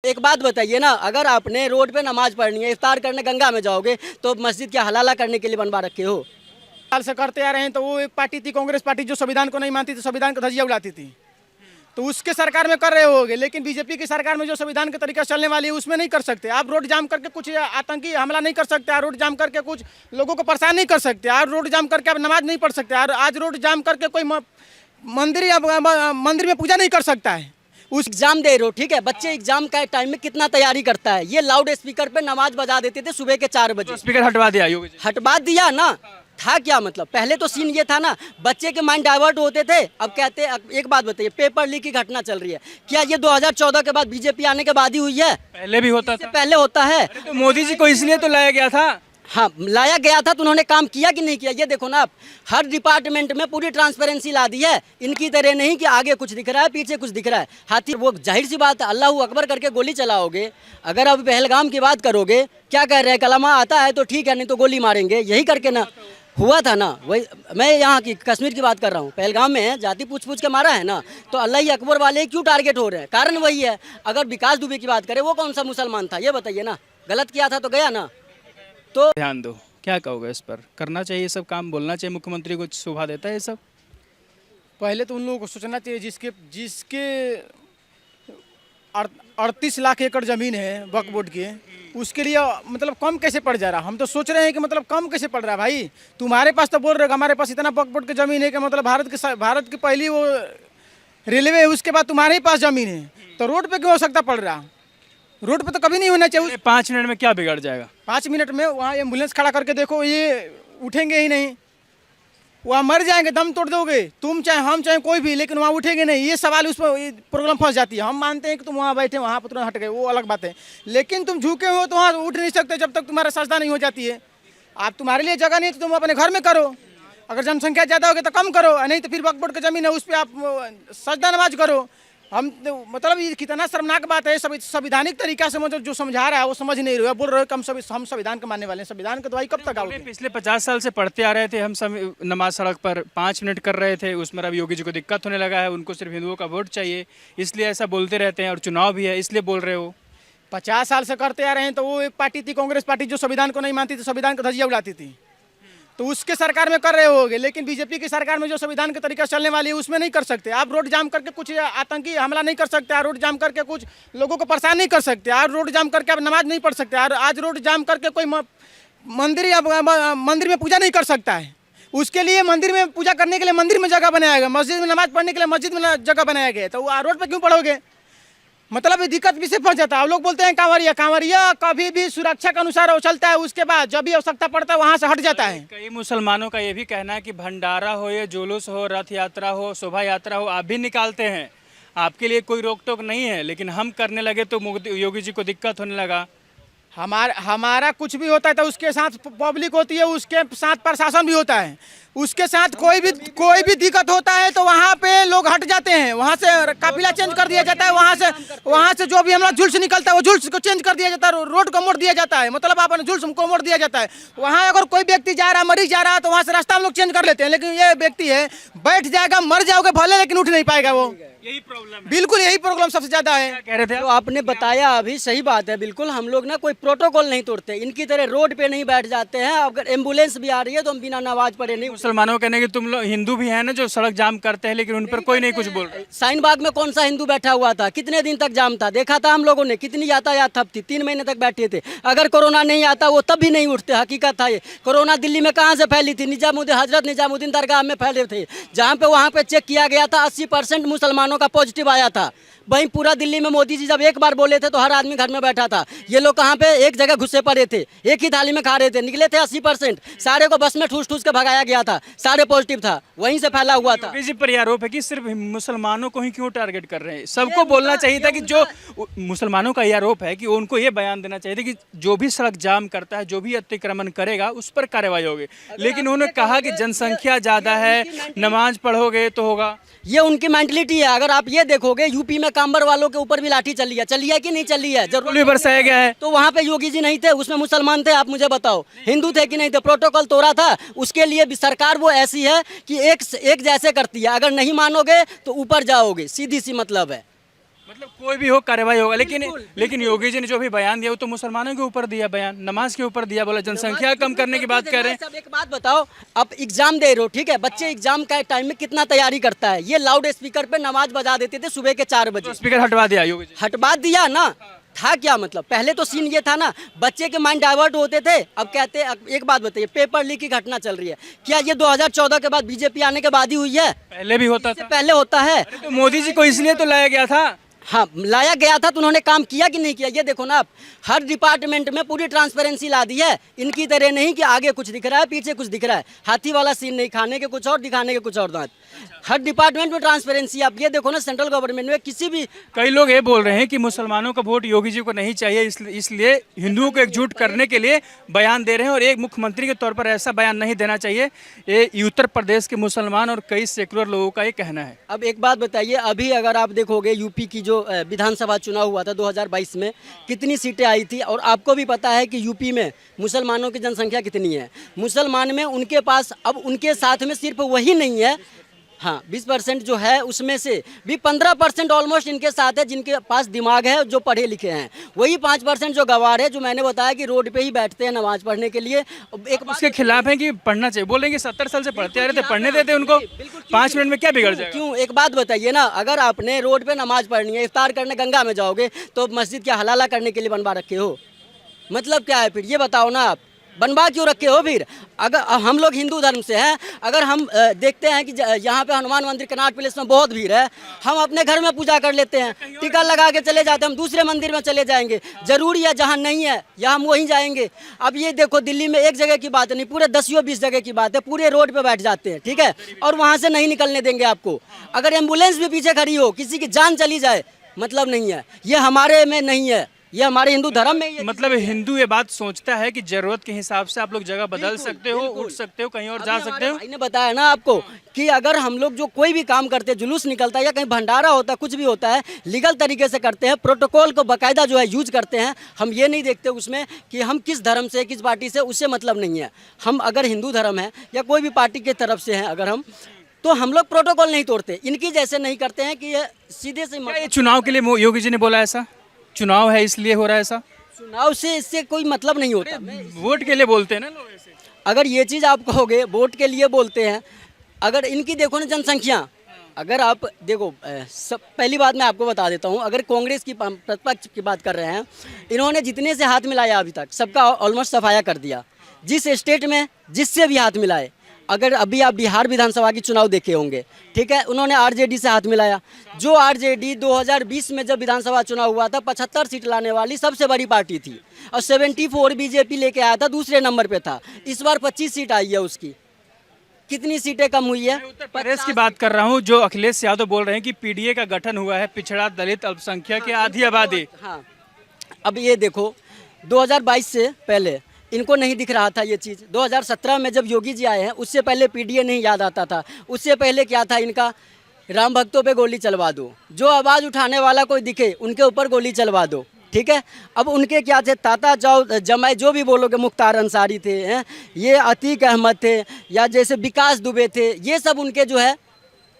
एक बात बताइए ना, अगर आपने रोड पे नमाज पढ़नी है, इफ्तार करने गंगा में जाओगे तो मस्जिद क्या हलाला करने के लिए बनवा रखे हो? साल से करते आ रहे हैं। तो वो एक पार्टी थी कांग्रेस पार्टी, जो संविधान को नहीं मानती थी, संविधान का धज्जियां उड़ाती थी, तो उसके सरकार में कर रहे होगे। लेकिन बीजेपी की सरकार में जो संविधान के तरीका चलने वाली है उसमें नहीं कर सकते। आप रोड जाम करके कुछ आतंकी हमला नहीं कर सकते, आप रोड जाम करके कुछ लोगों को परेशान नहीं कर सकते, आप रोड जाम करके आप नमाज नहीं पढ़ सकते, आज रोड जाम करके कोई मंदिर में पूजा नहीं कर सकता है। उस एग्जाम दे रहे हो, ठीक है, बच्चे एग्जाम का टाइम में कितना तैयारी करता है, ये लाउड स्पीकर पे नमाज बजा देते थे सुबह के 4 बजे। स्पीकर हटवा दिया योगी जी। हटवा दिया ना, था क्या मतलब? पहले तो सीन ये था ना, बच्चे के माइंड डाइवर्ट होते थे। अब कहते, अब एक बात बताइए, पेपर लीक की घटना चल रही है, क्या ये 2014 के बाद बीजेपी आने के बाद ही हुई है? पहले भी होता था। पहले होता है। तो मोदी जी को इसलिए तो लाया गया था। हाँ, लाया गया था तो उन्होंने काम किया कि नहीं किया? ये देखो ना, आप हर डिपार्टमेंट में पूरी ट्रांसपेरेंसी ला दी है। इनकी तरह नहीं कि आगे कुछ दिख रहा है पीछे कुछ दिख रहा है। हाथी वो जाहिर सी बात है, अल्लाह अकबर करके गोली चलाओगे। अगर अब पहलगाम की बात करोगे, क्या कह रहे हैं, कलमा आता है तो ठीक है, नहीं तो गोली मारेंगे, यही करके ना हुआ था ना। वही मैं यहाँ की कश्मीर की बात कर रहा हूँ, पहलगाम में जाति पूछ के मारा है ना, तो अल्लाह ही अकबर वाले क्यों टारगेट हो रहे हैं? कारण वही है। अगर विकास दुबे की बात करें, वो कौन सा मुसलमान था ये बताइए ना? गलत किया था तो गया ना। तो ध्यान दो, क्या कहोगे इस पर? करना चाहिए सब काम, बोलना चाहिए, मुख्यमंत्री को शोभा देता है ये सब? पहले तो उन लोगों को सोचना चाहिए जिसके 38 लाख एकड़ ज़मीन है वक्फ बोर्ड की, उसके लिए मतलब कम कैसे पड़ जा रहा? हम तो सोच रहे हैं कि मतलब कम कैसे पड़ रहा है भाई। तुम्हारे पास तो बोल रहे हो हमारे पास इतना वक्फ बोर्ड की ज़मीन है कि मतलब भारत की पहली वो रेलवे है, उसके बाद तुम्हारे ही पास ज़मीन है, तो रोड पे क्यों हो सकता पड़ रहा? रोड पे तो कभी नहीं होना चाहिए। 5 मिनट में क्या बिगड़ जाएगा? 5 मिनट में वहाँ एम्बुलेंस खड़ा करके देखो, ये उठेंगे ही नहीं, वहाँ मर जाएंगे, दम तोड़ दोगे तुम, चाहे हम, चाहे कोई भी, लेकिन वहाँ उठेंगे नहीं। ये सवाल उस पर प्रॉब्लम फंस जाती है। हम मानते हैं कि तुम वहाँ बैठे, वहाँ पर तुरंत हट गए, वो अलग बात है, लेकिन तुम झुके हो तो वहाँ उठ नहीं सकते जब तक तुम्हारा सजदा नहीं हो जाती है। आप तुम्हारे लिए जगह नहीं तो तुम अपने घर में करो, अगर जनसंख्या ज़्यादा होगी तो कम करो, नहीं तो फिर वक्फ बोर्ड की ज़मीन है उस पर आप सजदा नमाज करो। हम तो मतलब ये कितना शर्मनाक बात है। संवैधानिक तरीका से मतलब जो समझा रहा है वो समझ नहीं रहे हो, बोल रहे हो कि हम संविधान के मानने वाले हैं। संविधान की दवाई कब तक आओगे? पिछले 50 साल से पढ़ते आ रहे थे हम सब, नमाज सड़क पर 5 मिनट कर रहे थे, उसमें अब योगी जी को दिक्कत होने लगा है, उनको सिर्फ हिंदुओं का वोट चाहिए, इसलिए ऐसा बोलते रहते हैं, और चुनाव भी है इसलिए बोल रहे हो। 50 साल से करते आ रहे हैं। तो वो एक पार्टी थी कांग्रेस पार्टी, जो संविधान को नहीं मानती थी, संविधान का धज्जियां उड़ाती थी, तो उसके सरकार में कर रहे होगे। लेकिन बीजेपी की सरकार में जो संविधान के तरीका चलने वाली है उसमें नहीं कर सकते। आप रोड जाम करके कुछ आतंकी हमला नहीं कर सकते, आप रोड जाम करके कुछ लोगों को परेशान नहीं कर सकते, आप रोड जाम करके आप नमाज नहीं पढ़ सकते, आज रोड जाम करके कोई मंदिर में पूजा नहीं कर सकता है। उसके लिए मंदिर में पूजा करने के लिए मंदिर में जगह बनाया गया, मस्जिद में नमाज पढ़ने के लिए मस्जिद में जगह बनाया गया, तो रोड पर क्यों पढ़ोगे? मतलब ये दिक्कत भी से फंस जाता है। लोग बोलते हैं कांवरिया कभी भी सुरक्षा के अनुसार वो चलता है, उसके बाद जब भी आवश्यकता पड़ता है वहाँ से हट जाता है। कई मुसलमानों का ये भी कहना है कि भंडारा हो या जुलूस हो, रथ यात्रा हो, शोभा यात्रा हो, आप भी निकालते हैं, आपके लिए कोई रोक टोक नहीं है, लेकिन हम करने लगे तो योगी जी को दिक्कत होने लगा। हमारा कुछ भी होता है तो उसके साथ पब्लिक होती है, उसके साथ प्रशासन भी होता है, उसके साथ कोई भी दिक्कत होता है तो वहाँ पे लोग हट जाते हैं, वहाँ से काफिला चेंज कर दिया जाता है, वहाँ से जो भी हमारा जुल्स निकलता है वो जुल्स को चेंज कर दिया जाता है, रोड को मोड़ दिया जाता है, मतलब अपने जुल्स को मोड़ दिया जाता है। वहाँ अगर कोई व्यक्ति जा रहा है, मरीज जा रहा है, तो वहाँ से रास्ता हम लोग चेंज कर लेते हैं। लेकिन ये व्यक्ति है बैठ जाएगा, मर जाओगे भले, लेकिन उठ नहीं पाएगा वो। यही प्रॉब्लम है, बिल्कुल यही प्रॉब्लम सबसे ज्यादा है। कह रहे थे तो आपने बताया अभी सही बात है, बिल्कुल हम लोग ना कोई प्रोटोकॉल नहीं तोड़ते, इनकी तरह रोड पे नहीं बैठ जाते हैं। अगर एम्बुलेंस भी आ रही है तो हम बिना नमाज पढ़े नहीं। मुसलमानों का कहना है कि तुम लोग हिंदू भी हैं ना जो सड़क जाम करते हैं, लेकिन उन पर कोई नहीं कुछ बोल रहा। साइन बाग में कौन सा हिंदू बैठा हुआ था? कितने दिन तक जाम था? देखा था हम लोगों ने, कितनी यातायात ठप थी, 3 महीने तक बैठे थे। अगर कोरोना नहीं आता वो तब भी नहीं उठते, हकीकत था ये। कोरोना दिल्ली में कहाँ से फैली थी? हजरत निजामुद्दीन दरगाह में फैले थे, जहाँ पे वहाँ पे चेक किया गया था 80% मुसलमानों का पॉजिटिव आया था। वहीं पूरा दिल्ली में मोदी जी जब एक बार बोले थे तो हर आदमी घर में बैठा था। ये लोग कहाँ पे एक जगह घुसे पड़े थे, एक ही थाली में खा रहे थे, निकले थे 80%, सारे को बस में ठूस ठूस के भगाया गया था, सारे पॉजिटिव था, वहीं से फैला हुआ था। योगी जी पर आरोप है कि सिर्फ मुसलमानों को ही क्यों टारगेट कर रहे हैं? सबको बोलना चाहिए था कि जो मुसलमानों का ये आरोप है कि उनको ये बयान देना चाहिए था कि जो भी सड़क जाम करता है, जो भी अतिक्रमण करेगा उस पर कार्रवाई होगी, लेकिन उन्होंने कहा कि जनसंख्या ज़्यादा है, नमाज पढ़ोगे तो होगा। ये उनकी मेंटलिटी है। अगर आप ये देखोगे यूपी में कांबर वालों के ऊपर भी लाठी चली है कि नहीं चली है? जरूर भी बरसाया गया है। तो वहाँ पे योगी जी नहीं थे, उसमें मुसलमान थे, आप मुझे बताओ, हिंदू थे कि नहीं थे? प्रोटोकॉल तोड़ा था। उसके लिए भी सरकार वो ऐसी है कि एक जैसे करती है, अगर नहीं मानोगे तो ऊपर जाओगे, सीधी सी मतलब है। मतलब कोई भी हो कार्रवाई होगा, लेकिन योगी जी ने जो भी बयान दिया वो तो मुसलमानों के ऊपर दिया, बयान नमाज के ऊपर दिया, बोला जनसंख्या कम करने की बात कर रहे हैं। सब एक बात बताओ, अब एग्जाम दे रहे हो, ठीक है, बच्चे एग्जाम का टाइम में कितना तैयारी करता है, ये लाउड स्पीकर पे नमाज बजा देते थे सुबह के 4 बजे, स्पीकर हटवा दिया योगी जी। हटवा दिया ना, था क्या मतलब, पहले तो सीन ये था ना, बच्चे के माइंड डाइवर्ट होते थे, अब कहते, अब एक बात बताइए, पेपर लीक की घटना चल रही है, क्या ये 2014 के बाद बीजेपी आने के बाद ही हुई है? पहले भी होता इससे था। पहले होता है। तो मोदी जी को इसलिए तो लाया गया था। हाँ, लाया गया था तो उन्होंने काम किया कि नहीं किया, ये देखो ना आप, हर डिपार्टमेंट में पूरी ट्रांसपेरेंसी ला दी है, इनकी तरह नहीं कि आगे कुछ दिख रहा है पीछे कुछ दिख रहा है, हाथी वाला सीन नहीं, खाने के कुछ और दिखाने के कुछ और दांत, हर डिपार्टमेंट में ट्रांसपेरेंसी। आप ये देखो ना, सेंट्रल गवर्नमेंट में किसी भी, कई लोग ये बोल रहे हैं कि मुसलमानों का वोट योगी जी को नहीं चाहिए, इसलिए हिंदुओं को एकजुट करने के लिए बयान दे रहे हैं, और एक मुख्यमंत्री के तौर पर ऐसा बयान नहीं देना चाहिए। ये उत्तर प्रदेश के मुसलमान और कई सेकुलर लोगों का ये कहना है। अब एक बात बताइए, अभी अगर आप देखोगे यूपी की जो विधानसभा चुनाव हुआ था 2022 में, कितनी सीटें आई थी, और आपको भी पता है कि यूपी में मुसलमानों की जनसंख्या कितनी है, मुसलमान में उनके पास अब उनके साथ में सिर्फ वही नहीं है, हाँ 20% जो है उसमें से भी 15% ऑलमोस्ट इनके साथ है जिनके पास दिमाग है, जो पढ़े लिखे हैं, वही 5% जो गवार है, जो मैंने बताया कि रोड पे ही बैठते हैं नमाज पढ़ने के लिए। एक उसके खिलाफ है कि पढ़ना चाहिए, बोलेंगे 70 साल से पढ़ते आ रहे थे, पढ़ने देते उनको, 5 मिनट में क्या बिगड़ जाएगा? क्यों, एक बात बताइए ना, अगर आपने रोड पे नमाज पढ़नी है, इफ्तार करने गंगा में जाओगे, तो मस्जिद क्या हलाला करने के लिए बनवा रखे हो? मतलब क्या है फिर, ये बताओ ना आप, बनवा क्यों रखे हो फिर? अगर हम लोग हिंदू धर्म से हैं, अगर हम देखते हैं कि यहाँ पे हनुमान मंदिर कनॉट प्लेस में बहुत भीड़ है, हम अपने घर में पूजा कर लेते हैं, टीका लगा के चले जाते हैं, हम दूसरे मंदिर में चले जाएंगे, जरूरी है जहाँ नहीं है या हम वहीं जाएंगे। अब ये देखो, दिल्ली में एक जगह की बात नहीं, पूरे 10-20 जगह की बात है, पूरे रोड पे बैठ जाते हैं, ठीक है, और वहाँ से नहीं निकलने देंगे आपको। अगर एम्बुलेंस भी पीछे खड़ी हो, किसी की जान चली जाए, मतलब नहीं है, ये हमारे में नहीं है, ये हमारे हिंदू धर्म में ही है। मतलब हिंदू ये बात सोचता है कि जरूरत के हिसाब से आप लोग जगह बदल सकते हो, उठ सकते हो, कहीं और जा सकते हो। भाई ने बताया ना आपको कि अगर हम लोग जो कोई भी काम करते हैं, जुलूस निकलता है या कहीं भंडारा होता है, कुछ भी होता है, लीगल तरीके से करते हैं, प्रोटोकॉल को बाकायदा जो है यूज करते हैं। हम ये नहीं देखते उसमें कि हम किस धर्म से, किस पार्टी से, उससे मतलब नहीं है। हम अगर हिंदू धर्म है या कोई भी पार्टी की तरफ से हैं अगर हम, तो हम लोग प्रोटोकॉल नहीं तोड़ते, इनकी जैसे नहीं करते हैं कि ये सीधे से क्या ये चुनाव के लिए योगी जी ने बोला ऐसा? चुनाव है इसलिए हो रहा है ऐसा? चुनाव से इससे कोई मतलब नहीं होता। वोट के लिए बोलते हैं ना लोग ऐसे। अगर ये चीज़ आप कहोगे वोट के लिए बोलते हैं, अगर इनकी देखो ना जनसंख्या, अगर आप देखो, सब पहली बात मैं आपको बता देता हूँ, अगर कांग्रेस की प्रतिपक्ष की बात कर रहे हैं, इन्होंने जितने से हाथ मिलाया अभी तक सबका ऑलमोस्ट सफाया कर दिया, जिस स्टेट में जिससे भी हाथ मिलाए। अगर अभी आप बिहार विधानसभा की चुनाव देखे होंगे, ठीक है, उन्होंने आरजेडी से हाथ मिलाया, जो आरजेडी 2020 में जब विधानसभा चुनाव हुआ था 75 सीट लाने वाली सबसे बड़ी पार्टी थी, और 74 बीजेपी लेके आया था, दूसरे नंबर पे था। इस बार 25 सीट आई है उसकी, कितनी सीटें कम हुई है? उत्तर प्रदेश की बात कर रहा हूँ, जो अखिलेश यादव बोल रहे हैं कि पीडीए का गठन हुआ है, पिछड़ा दलित अल्पसंख्यक की आधी आबादी। हाँ, अब ये देखो 2022 से पहले इनको नहीं दिख रहा था ये चीज़। 2017 में जब योगी जी आए हैं, उससे पहले पीडीए नहीं याद आता था, उससे पहले क्या था इनका, राम भक्तों पे गोली चलवा दो, जो आवाज़ उठाने वाला कोई दिखे उनके ऊपर गोली चलवा दो, ठीक है। अब उनके क्या थे, ताता जाओ जमाई जो भी बोलोगे, मुख्तार अंसारी थे, हैं, ये अतीक अहमद थे, या जैसे विकास दुबे थे, ये सब उनके जो है,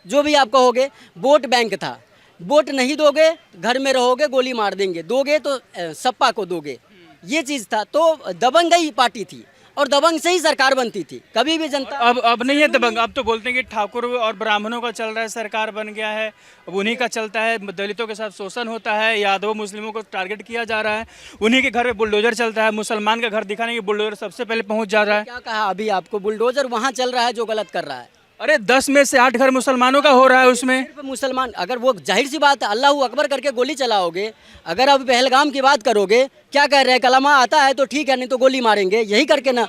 जो भी आप कहोगे, वोट बैंक था। वोट नहीं दोगे घर में रहोगे, गोली मार देंगे, दोगे तो सपा को दोगे, ये चीज़ था। तो दबंग ही पार्टी थी और दबंग से ही सरकार बनती थी, कभी भी जनता। अब नहीं है दबंग, अब तो बोलते हैं कि ठाकुर और ब्राह्मणों का चल रहा है, सरकार बन गया है, अब उन्हीं का चलता है, दलितों के साथ शोषण होता है, यादव मुस्लिमों को टारगेट किया जा रहा है, उन्हीं के घर में बुलडोजर चलता है, मुसलमान का घर दिखाने की बुलडोजर सबसे पहले पहुंच जा रहा है। क्या कहा अभी आपको, बुलडोजर वहाँ चल रहा है जो गलत कर रहा है। अरे 10 में से 8 घर मुसलमानों का हो रहा है उसमें। सिर्फ मुसलमान, अगर वो जाहिर सी बात है, अल्लाह अकबर करके गोली चलाओगे। अगर अब पहलगाम की बात करोगे, क्या कह रहे हैं, कलमा आता है तो ठीक है, नहीं तो गोली मारेंगे, यही करके ना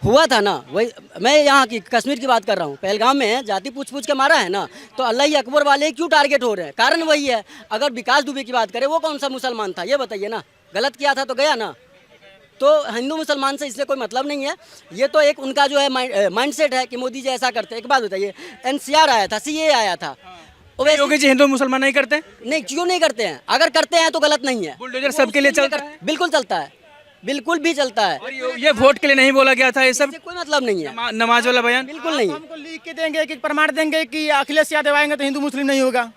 हुआ था ना। वही मैं यहाँ की कश्मीर की बात कर रहा हूँ, पहलगाम में जाति पूछ के मारा है ना, तो अल्लाह अकबर वाले क्यों टारगेट हो रहे हैं, कारण वही है। अगर विकास दुबे की बात करें, वो कौन सा मुसलमान था ये बताइए ना, गलत किया था तो गया ना। तो हिंदू मुसलमान से इससे कोई मतलब नहीं है, ये तो एक उनका जो है माइंडसेट है कि मोदी जी ऐसा करते हैं। एक बात बताइए, एनसीआर आया था, सीए आया था, योगी जी हिंदू मुसलमान नहीं करते? नहीं, क्यों नहीं करते हैं? अगर करते हैं तो गलत नहीं है। बुलडोजर सबके लिए चलता है? बिल्कुल चलता है, बिल्कुल भी चलता है। और ये वोट के लिए नहीं बोला गया था ये सब? कोई मतलब नहीं है, नमाज वाला बयान बिल्कुल नहीं। हमको लिख के देंगे कि प्रमाण देंगे कि अखिलेश यादव आएंगे तो हिंदू मुस्लिम नहीं होगा।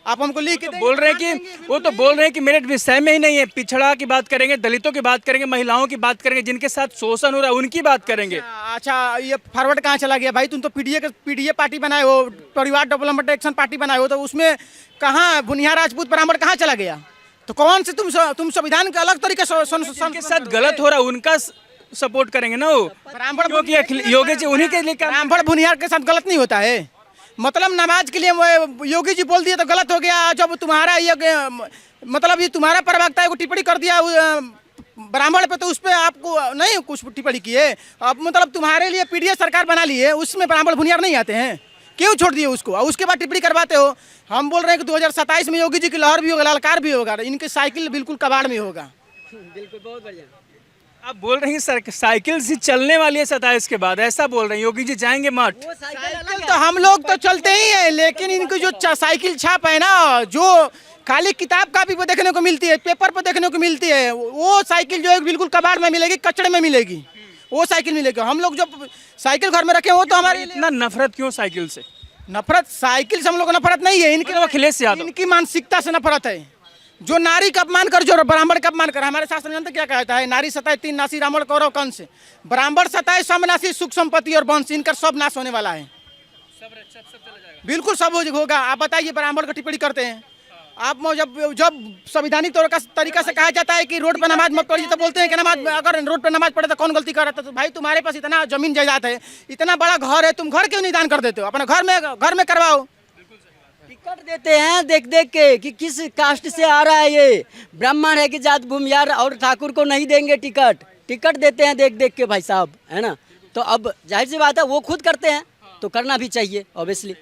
आप हमको लिख के देंगे, बोल रहे हैं कि वो तो बोल रहे हैं कि मेरे विषय में ही नहीं है, पिछड़ा की बात करेंगे, दलितों की बात करेंगे, महिलाओं की बात करेंगे, जिनके साथ शोषण हो रहा है उनकी बात करेंगे। अच्छा ये फॉरवर्ड कहाँ चला गया भाई? तुम तो पीडीए पार्टी बनाए हो, परिवार डेवलपमेंट एक्शन पार्टी बनाए हो, तो उसमें कहाँ भुनिया राजपूत ब्राह्मण कहाँ चला गया? तो कौन से तुम संविधान के अलग तरीके से जिनके साथ गलत हो रहा है उनका सपोर्ट करेंगे ना वो, ब्राह्मण क्योंकि योगी जी उन्हीं के लिए काम। ब्राह्मण भुनियार के साथ गलत नहीं होता है। मतलब नमाज के लिए वो योगी जी बोल दिए तो गलत हो गया। जब तुम्हारा ये मतलब ये तुम्हारा प्रवक्ता है, वो टिप्पणी कर दिया ब्राह्मण पे, तो उस पर आपको नहीं कुछ टिप्पणी किए। अब मतलब तुम्हारे लिए पीडीए सरकार बना ली है, उसमें ब्राह्मण भुनियार नहीं आते हैं, क्यों छोड़ दिए उसको? और उसके बाद टिप्पणी करवाते हो। हम बोल रहे हैं कि 2027 में योगी जी की लहर भी होगा, ललकार भी होगा, इनकी साइकिल बिल्कुल कबाड़ में होगा। बिल्कुल, बहुत बढ़िया। आप बोल रहे हैं सर साइकिल से चलने वाली है 27 के बाद, ऐसा बोल रहे हैं योगी जी जाएंगे मठ। वो साइकिल तो हम लोग तो चलते ही हैं, लेकिन इनकी जो साइकिल छाप है ना, जो खाली किताब कापी पे देखने को मिलती है, पेपर पे देखने को मिलती है, वो साइकिल जो है बिल्कुल कबाड़ में मिलेगी, कचड़े में मिलेगी, वो साइकिल मिलेगी। हम लोग जो साइकिल घर में रखे हो तो हमारे इतना नफरत क्यों साइकिल से? नफरत साइकिल से हम लोग को नफरत नहीं है, मतलब अखिलेश यादव इनकी मानसिकता से नफरत है। जो नारी का अपमान कर, जो ब्राह्मण का अपमान कर, हमारे शास्त्र जानते क्या कहता है? नारी सताए तीन नासी, रावण कौरव कंस। ब्राह्मण सताए सब नासी, सुख संपत्ति और वंश, इनका सब नाश होने वाला है। बिल्कुल सब होगा। आप बताइए, ब्राह्मण को टिप्पणी करते हैं आप। जब संवैधानिक तरीका से कहा जाता है कि रोड पर नमाज मत पढ़िए, तो बोलते हैं कि नमाज, अगर रोड पर नमाज पढ़े तो कौन गलती कर रहा था? तो भाई तुम्हारे पास इतना जमीन जायदाद है, इतना बड़ा घर है, तुम घर क्यों नहीं दान कर देते हो? अपना घर में करवाओ। टिकट देते हैं देख देख के कि किस कास्ट से आ रहा है, ये ब्राह्मण है कि जात भूमियार, और ठाकुर को नहीं देंगे टिकट देते हैं देख देख के भाई साहब, है ना। तो अब जाहिर सी बात है वो खुद करते हैं तो करना भी चाहिए ऑब्वियसली।